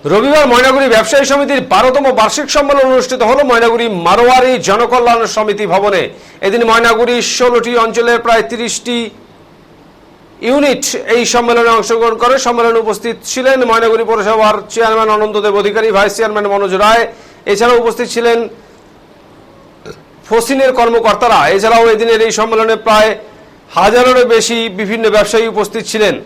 রবিবার ময়নাগুড়ি ব্যবসায়ী সমিতির 12তম বার্ষিক সম্মেলন অনুষ্ঠিত হলো ময়নাগুড়ি মারোয়ারি জনকল্যাণ সমিতি ভবনে। এদিন ময়নাগুড়ির 16টি অঞ্চলের প্রায় 30টি ইউনিট এই সম্মেলনে অংশগ্রহণ করে। সম্মেলনে উপস্থিত ছিলেন ময়নাগুড়ি পৌরসভার চেয়ারম্যান অনন্তদেব অধিকারী, ভাইস চেয়ারম্যান মনোজ রায়, এছাড়াও উপস্থিত ছিলেন ফসিনের কর্মকর্তারা। এছাড়াও এদিনের এই সম্মেলনে প্রায় 1000-এরও বেশি বিভিন্ন ব্যবসায়ী উপস্থিত ছিলেন।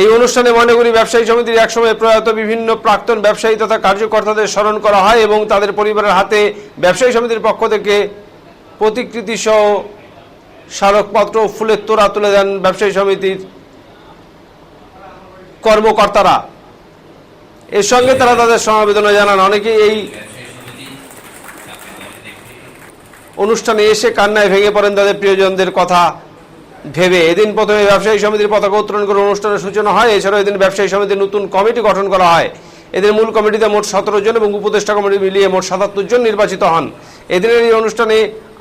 এই অনুষ্ঠানে ময়নাগুড়ি ব্যবসায়ী সমিতির একসময় প্রয়াত বিভিন্ন প্রাক্তন ব্যবসায়ী তথা কার্যকর্তাদের স্মরণ করা হয় এবং তাদের পরিবারের হাতে ব্যবসায়ী সমিতির পক্ষ থেকে প্রতিকৃতি সহ স্মারকপত্র ও ফুলের তোড়া তুলে দেন ব্যবসায়ী সমিতির কর্মকর্তারা। এর সঙ্গে তারা তাদের সমবেদনা জানান। অনেকেই এই অনুষ্ঠানে এসে কান্নায় ভেঙে পড়েন তাদের প্রিয়জনদের কথা ভেবে। এদিন প্রথমে ব্যবসায়ী সমিতির পতাকা উত্তোলন করে অনুষ্ঠানের সূচনা হয়। এছাড়াও এদিন ব্যবসায়ী সমিতির নতুন কমিটি গঠন করা হয়। এদের মূল কমিটিতে মোট 17 জন এবং উপদেষ্টা কমিটি মিলিয়ে মোট 77 জন নির্বাচিত হন। এদিনের এই অনুষ্ঠানে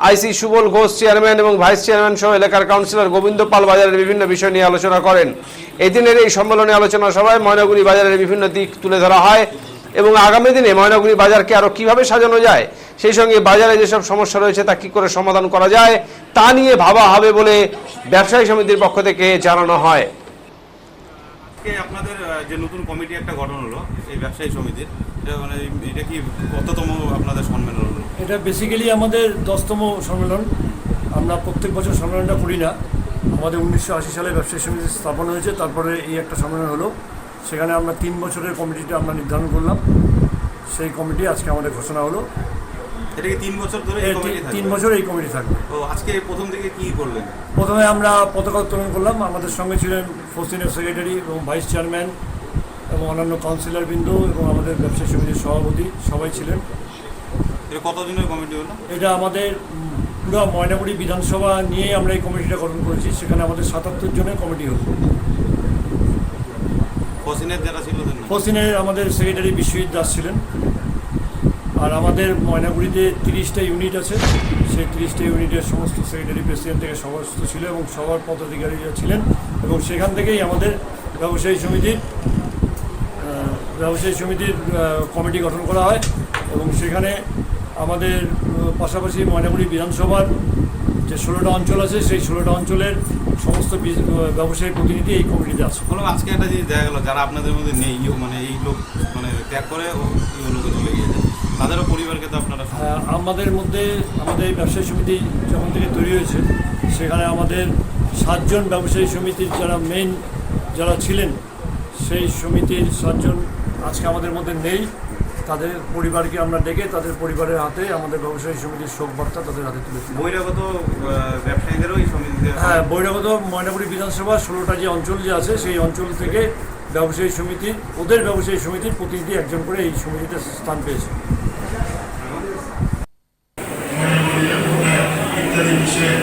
আইসি সুবল ঘোষ চেয়ারম্যান এবং ভাইস চেয়ারম্যান সহ এলাকার কাউন্সিলর গোবিন্দ পাল বাজারের বিভিন্ন বিষয় নিয়ে আলোচনা করেন। এদিনের এই সম্মেলনে আলোচনা সভায় ময়নাগুড়ি বাজারের বিভিন্ন দিক তুলে ধরা হয় এবং আগামী দিনে ময়নাগুড়ি বাজারকে আরও কীভাবে সাজানো যায়, সেই সঙ্গে বাজারে যেসব সমস্যা রয়েছে তা কী করে সমাধান করা যায় তা নিয়ে ভাবা হবে বলে ব্যবসায়ী সমিতির পক্ষ থেকে জানানো হয়। আপনাদের যে নতুন কমিটি একটা গঠন হলো এই ব্যবসায়ী সমিতির, মানে এটা কি কততম আপনাদের সম্মেলন হলো? এটা বেসিক্যালি আমাদের 10তম সম্মেলন। আমরা প্রত্যেক বছর সম্মেলনটা করি না। আমাদের 1980 সালে ব্যবসায়ী সমিতি স্থাপন হয়েছে, তারপরে এই একটা সম্মেলন হলো। সেখানে আমরা 3 বছরের কমিটিটা আমরা নির্ধারণ করলাম। সেই কমিটি আজকে আমাদের ঘোষণা হলো। এটা কি 3 বছর ধরে? 3 বছর এই কমিটি থাকবে। ও আজকে প্রথম থেকে কি করলেন? প্রথমে আমরা পতাকা উত্তোলন করলাম। আমাদের সঙ্গে ছিলেন ফসিনের সেক্রেটারি এবং ভাইস চেয়ারম্যান এবং অন্যান্য কাউন্সিলর বিন্দু এবং আমাদের ব্যবসায়ী সমিতির সভাপতি সবাই ছিলেন। এটা কতদিনের কমিটি হলো? এটা আমাদের পুরো ময়নাগুড়ি বিধানসভা নিয়ে আমরা এই কমিটিটা গঠন করেছি। সেখানে আমাদের 77 জনের কমিটি হলো। ফসিনের যারা ছিল, ফসিনের আমাদের সেক্রেটারি বিশ্বজিৎ দাস ছিলেন। আর আমাদের ময়নাগুড়িতে 30টা ইউনিট আছে। সেই 30টা ইউনিটের সমস্ত সেক্রেটারি প্রেসিডেন্ট থেকে সমস্ত ছিল এবং সবার পদাধিকারীরা ছিলেন এবং সেখান থেকেই আমাদের ব্যবসায়ী সমিতির কমিটি গঠন করা হয় এবং সেখানে আমাদের পাশাপাশি ময়নাগুড়ি বিধানসভার যে 16টা অঞ্চল আছে সেই 16টা অঞ্চলের সমস্ত ব্যবসায়ী প্রতিনিধি এই কমিটিতে আছে। আজকে একটা জিনিস দেখা গেল, যারা আপনাদের মধ্যে নেই, মানে এই লোক মানে ত্যাগ করে এই লোকে চলে গিয়েছে, তাদেরও পরিবারকে তো আপনারা আমাদের মধ্যে আমাদের এই ব্যবসায়ী সমিতি যখন থেকে তৈরি হয়েছে সেখানে আমাদের 7 জন ব্যবসায়ী সমিতির যারা মেইন যারা ছিলেন সেই সমিতির 7 জন আজকে আমাদের মধ্যে নেই। তাদের পরিবারকে আমরা ডেকে তাদের পরিবারের হাতে আমাদের ব্যবসায়ী সমিতির শোক বার্তা তাদের হাতে তুলেছি। বহিরাগত ব্যবসায়ীদেরও এই সমিতিতে? হ্যাঁ, বহিরাগত ময়নাগুড়ি বিধানসভা 16টা যে অঞ্চল যে আছে সেই অঞ্চল থেকে ব্যবসায়ী সমিতির ওদের ব্যবসায়ী সমিতির প্রতিনিধি একজন করে এই সমিতিতে স্থান পেয়েছে। ইত্যাদি বিষয়ে